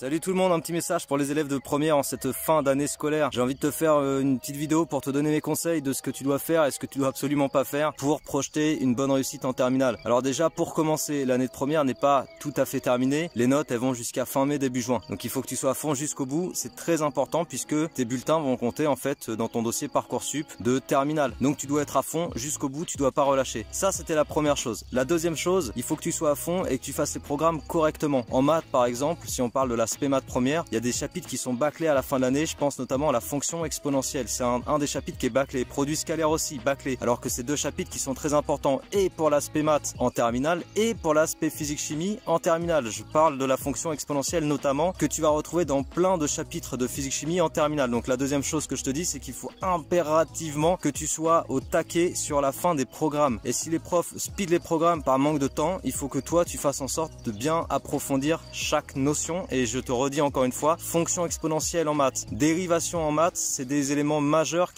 Salut tout le monde, un petit message pour les élèves de première en cette fin d'année scolaire. J'ai envie de te faire une petite vidéo pour te donner mes conseils de ce que tu dois faire et ce que tu dois absolument pas faire pour projeter une bonne réussite en terminale. Alors déjà, pour commencer, l'année de première n'est pas tout à fait terminée. Les notes, elles vont jusqu'à fin mai, début juin. Donc il faut que tu sois à fond jusqu'au bout. C'est très important puisque tes bulletins vont compter en fait dans ton dossier Parcoursup de terminale. Donc tu dois être à fond jusqu'au bout, tu dois pas relâcher. Ça, c'était la première chose. La deuxième chose, il faut que tu sois à fond et que tu fasses les programmes correctement. En maths, par exemple, si on parle de la spé maths première, il y a des chapitres qui sont bâclés à la fin de l'année. Je pense notamment à la fonction exponentielle. C'est un des chapitres qui est bâclé. Produit scalaire aussi, bâclé. Alors que c'est deux chapitres qui sont très importants et pour l'aspect maths en terminale et pour l'aspect physique-chimie en terminale. Je parle de la fonction exponentielle notamment que tu vas retrouver dans plein de chapitres de physique-chimie en terminale. Donc la deuxième chose que je te dis, c'est qu'il faut impérativement que tu sois au taquet sur la fin des programmes. Et si les profs speed les programmes par manque de temps, il faut que toi tu fasses en sorte de bien approfondir chaque notion. Et je te redis encore une fois, fonction exponentielle en maths, dérivation en maths, c'est des éléments majeurs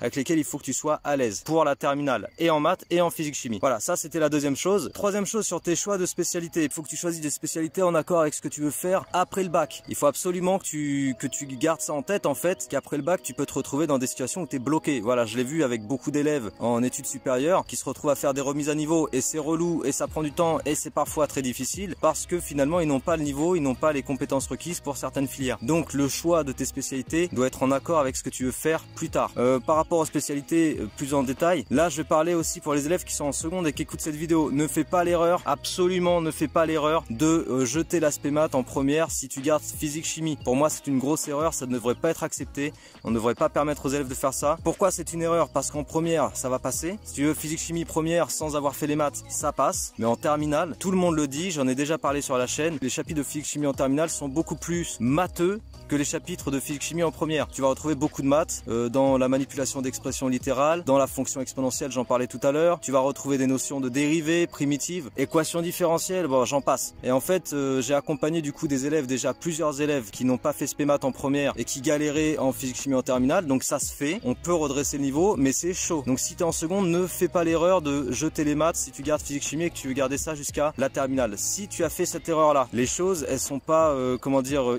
avec lesquels il faut que tu sois à l'aise pour la terminale et en maths et en physique chimie. Voilà, ça c'était la deuxième chose. Troisième chose, sur tes choix de spécialité, il faut que tu choisisses des spécialités en accord avec ce que tu veux faire après le bac. Il faut absolument que tu gardes ça en tête en fait, qu'après le bac tu peux te retrouver dans des situations où tu es bloqué. Voilà, je l'ai vu avec beaucoup d'élèves en études supérieures qui se retrouvent à faire des remises à niveau et c'est relou et ça prend du temps et c'est parfois très difficile parce que finalement ils n'ont pas le niveau, ils n'ont pas les compétences requises pour certaines filières. Donc le choix de tes spécialités doit être en accord avec ce que tu veux faire plus tard. Par rapport aux spécialités plus en détail, là je vais parler aussi pour les élèves qui sont en seconde et qui écoutent cette vidéo. Ne fais pas l'erreur, absolument ne fais pas l'erreur de jeter l'aspect maths en première si tu gardes physique chimie. Pour moi c'est une grosse erreur, ça ne devrait pas être accepté. On ne devrait pas permettre aux élèves de faire ça. Pourquoi c'est une erreur? Parce qu'en première ça va passer. Si tu veux physique chimie première sans avoir fait les maths, ça passe. Mais en terminale, tout le monde le dit, j'en ai déjà parlé sur la chaîne, les chapitres de physique chimie en terminale sont beaucoup plus matheux que les chapitres de physique chimie en première. Tu vas retrouver beaucoup de maths dans la manipulation d'expressions littérales, dans la fonction exponentielle, j'en parlais tout à l'heure. Tu vas retrouver des notions de dérivées, primitives, équations différentielles, bon j'en passe. Et en fait, j'ai accompagné du coup des élèves, déjà plusieurs élèves qui n'ont pas fait spé maths en première et qui galéraient en physique chimie en terminale. Donc ça se fait, on peut redresser le niveau, mais c'est chaud. Donc si tu es en seconde, ne fais pas l'erreur de jeter les maths si tu gardes physique chimie et que tu veux garder ça jusqu'à la terminale. Si tu as fait cette erreur là, les choses elles sont pas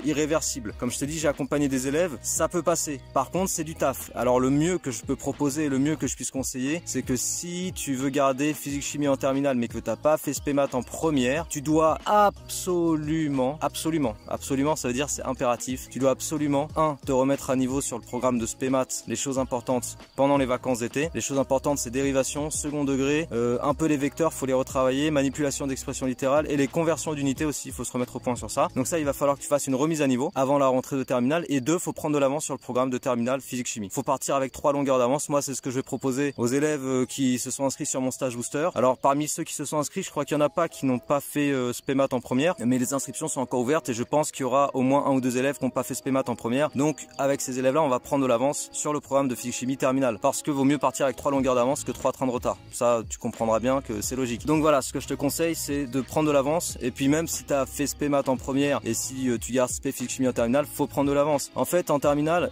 irréversibles. Comme je te dis, j'ai accompagné des élèves, ça peut passer. Par contre, c'est du taf. Alors le mieux que je peux proposer, le mieux que je puisse conseiller, c'est que si tu veux garder physique chimie en terminale mais que tu n'as pas fait spé maths en première, tu dois absolument, ça veut dire c'est impératif, tu dois absolument te remettre à niveau sur le programme de spé maths, les choses importantes pendant les vacances d'été. Les choses importantes, c'est dérivation, second degré, un peu les vecteurs, faut les retravailler, manipulation d'expressions littérales et les conversions d'unités aussi, il faut se remettre au point sur ça. Donc ça, il va falloir que tu fasses une remise à niveau avant la rentrée de terminale. Et deux, faut prendre de l'avance sur le programme de terminale physique chimie. Faut partir avec 3 longueurs d'avance. Moi, c'est ce que je vais proposer aux élèves qui se sont inscrits sur mon stage booster. Alors parmi ceux qui se sont inscrits, je crois qu'il y en a pas qui n'ont pas fait spé maths en première, mais les inscriptions sont encore ouvertes et je pense qu'il y aura au moins 1 ou 2 élèves qui n'ont pas fait spé maths en première. Donc avec ces élèves là, on va prendre de l'avance sur le programme de physique chimie terminale, parce que vaut mieux partir avec 3 longueurs d'avance que 3 trains de retard. Ça, tu comprendras bien que c'est logique. Donc voilà, ce que je te conseille, c'est de prendre de l'avance. Et puis même si tu as fait spé maths en première et si tu gardes spé physique chimie en terminale, faut prendre de l'avance. En fait, en terminale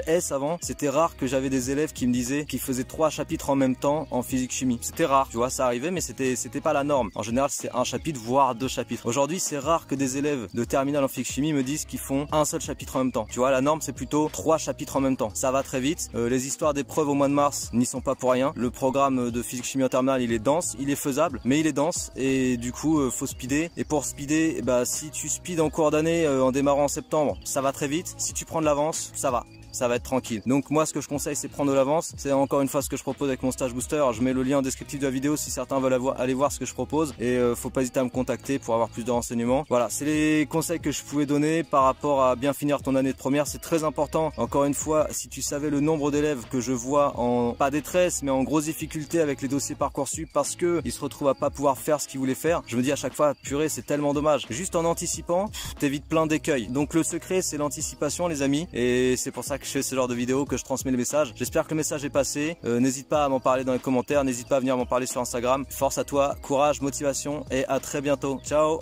S avant, c'était rare que j'avais des élèves qui me disaient qu'ils faisaient 3 chapitres en même temps en physique chimie. C'était rare, tu vois, ça arrivait, mais c'était pas la norme. En général, c'est un chapitre, voire 2 chapitres. Aujourd'hui, c'est rare que des élèves de terminale en physique chimie me disent qu'ils font un seul chapitre en même temps. Tu vois, la norme, c'est plutôt 3 chapitres en même temps. Ça va très vite. Les histoires d'épreuves au mois de mars n'y sont pas pour rien. Le programme de physique chimie en terminale, il est dense, il est faisable, mais il est dense et du coup, faut speeder. Et pour speeder, si tu speeds en cours d'année en démarrant en septembre, ça va très vite. Si tu prends de l'avance, ça va être tranquille. Donc moi, ce que je conseille, c'est prendre de l'avance. C'est encore une fois ce que je propose avec mon stage booster. Je mets le lien en descriptif de la vidéo si certains veulent aller voir ce que je propose. Et faut pas hésiter à me contacter pour avoir plus de renseignements. Voilà, c'est les conseils que je pouvais donner par rapport à bien finir ton année de première. C'est très important. Encore une fois, si tu savais le nombre d'élèves que je vois en, pas détresse, mais en grosse difficulté avec les dossiers Parcoursup parce que ils se retrouvent à pas pouvoir faire ce qu'ils voulaient faire, je me dis à chaque fois, purée, c'est tellement dommage. Juste en anticipant, t'évites plein d'écueils. Donc le secret, c'est l'anticipation, les amis. Et c'est pour ça que je fais ce genre de vidéo, que je transmets le message. J'espère que le message est passé. N'hésite pas à m'en parler dans les commentaires, n'hésite pas à venir m'en parler sur Instagram. Force à toi, courage, motivation et à très bientôt. Ciao.